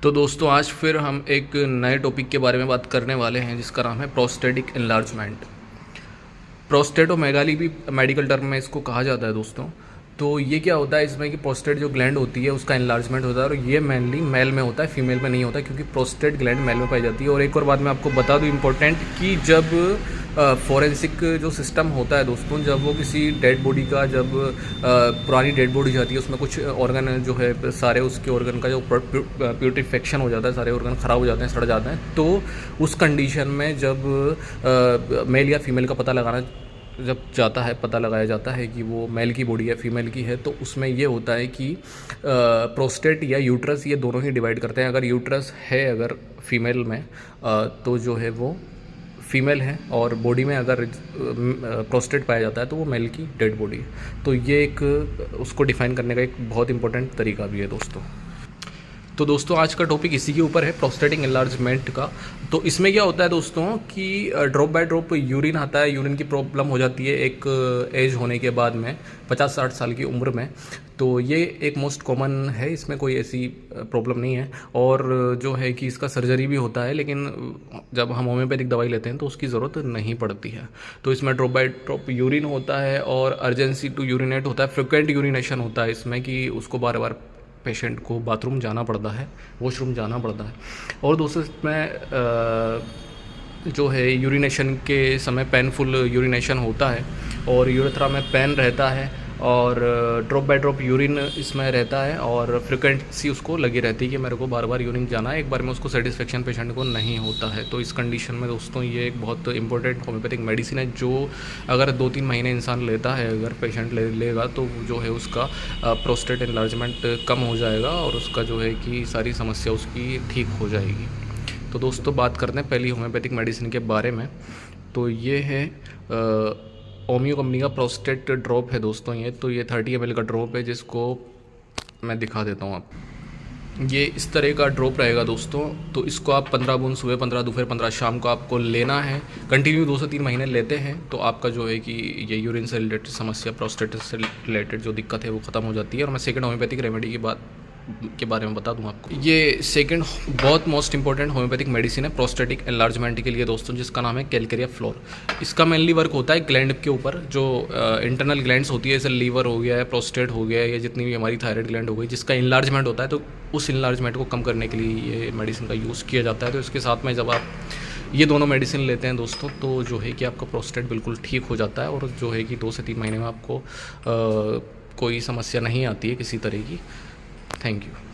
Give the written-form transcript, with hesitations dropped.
तो दोस्तों आज फिर हम एक नए टॉपिक के बारे में बात करने वाले हैं जिसका नाम है प्रोस्टेटिक एनलार्जमेंट। प्रोस्टेटोमेगाली भी मेडिकल टर्म में इसको कहा जाता है दोस्तों। तो ये क्या होता है इसमें कि प्रोस्टेट जो ग्लैंड होती है उसका एनलार्जमेंट होता है और ये मेनली मेल में होता है, फीमेल में नहीं होता, क्योंकि प्रोस्टेट ग्लैंड मेल में पाई जाती है। और एक और बात मैं आपको बता दूं इम्पोर्टेंट कि जब फॉरेंसिक जो सिस्टम होता है दोस्तों, जब वो किसी डेड बॉडी का जब पुरानी डेड बॉडी जाती है उसमें कुछ ऑर्गन जो है सारे उसके ऑर्गन का जो प्यूट्रिफेक्शन हो जाता है, सारे ऑर्गन ख़राब हो जाते हैं, सड़ जाते हैं, तो उस कंडीशन में जब मेल या फीमेल का पता लगाना जब जाता है, पता लगाया जाता है कि वो मेल की बॉडी है फीमेल की है, तो उसमें ये होता है कि प्रोस्टेट या यूट्रस ये दोनों ही डिवाइड करते हैं। अगर यूट्रस है अगर फीमेल में तो जो है वो फीमेल है, और बॉडी में अगर प्रोस्टेट पाया जाता है तो वो मेल की डेड बॉडी है। तो ये एक उसको डिफाइन करने का एक बहुत इंपॉर्टेंट तरीका भी है दोस्तों। तो दोस्तों आज का टॉपिक इसी के ऊपर है, प्रोस्टेटिक एनलार्जमेंट का। तो इसमें क्या होता है दोस्तों कि ड्रॉप बाय ड्रॉप यूरिन आता है, यूरिन की प्रॉब्लम हो जाती है एक एज होने के बाद में 50-60 साल की उम्र में। तो ये एक मोस्ट कॉमन है, इसमें कोई ऐसी प्रॉब्लम नहीं है। और जो है कि इसका सर्जरी भी होता है, लेकिन जब हम होम्योपैथिक दवाई लेते हैं तो उसकी ज़रूरत नहीं पड़ती है। तो इसमें ड्रॉप बाय ड्रॉप यूरिन होता है और अर्जेंसी टू यूरिनेट होता है, फ्रिक्वेंट यूरिनेशन होता है इसमें कि उसको बार बार पेशेंट को बाथरूम जाना पड़ता है, वॉशरूम जाना पड़ता है। और दोस्तों इसमें जो है यूरिनेशन के समय पेनफुल यूरिनेशन होता है और यूरेथ्रा में पेन रहता है और ड्रॉप बाय ड्रॉप यूरिन इसमें रहता है और फ्रिक्वेंसी उसको लगी रहती है कि मेरे को बार बार यूरिन जाना है, एक बार में उसको सेटिस्फेक्शन पेशेंट को नहीं होता है। तो इस कंडीशन में दोस्तों ये एक बहुत इंपॉर्टेंट होम्योपैथिक मेडिसिन है जो अगर 2-3 महीने इंसान लेता है, अगर पेशेंट लेगा तो जो है उसका प्रोस्टेट एनलार्जमेंट कम हो जाएगा और उसका जो है कि सारी समस्या उसकी ठीक हो जाएगी। तो दोस्तों बात करते हैं पहली होम्योपैथिक मेडिसिन के बारे में। तो ये है ओमियो कंपनी का प्रोस्टेट ड्रॉप है दोस्तों। ये 30 ml का ड्रॉप है जिसको मैं दिखा देता हूँ आप। ये इस तरह का ड्रॉप रहेगा दोस्तों। तो इसको आप 15 बूंद सुबह, 15 दोपहर, 15 शाम को आपको लेना है। कंटिन्यू 2 से 3 महीने लेते हैं तो आपका जो है कि ये यूरिन से रिलेटेड समस्या, प्रोस्टेट से रिलेटेड जो दिक्कत है वो ख़त्म हो जाती है। और मैं सेकंड होम्योपैथिक रेमेडी की बात के बारे में बता दूं आपको। ये सेकंड बहुत मोस्ट इंपॉर्टेंट होम्योपैथिक मेडिसिन है प्रोस्टेटिक एनलार्जमेंट के लिए दोस्तों, जिसका नाम है कैलकेरिया फ्लोर। इसका मेनली वर्क होता है ग्लैंड के ऊपर, जो इंटरनल ग्लैंड्स होती है, जैसे लीवर हो गया है, प्रोस्टेट हो गया है, या जितनी भी हमारी थायराइड ग्लैंड हो गई जिसका इनलार्जमेंट होता है, तो उस इनलार्जमेंट को कम करने के लिए ये मेडिसिन का यूज़ किया जाता है। तो इसके साथ में जब आप ये दोनों मेडिसिन लेते हैं दोस्तों तो जो है कि आपका प्रोस्टेट बिल्कुल ठीक हो जाता है और जो है कि 2 से 3 महीने में आपको कोई समस्या नहीं आती है किसी तरह की। Thank you.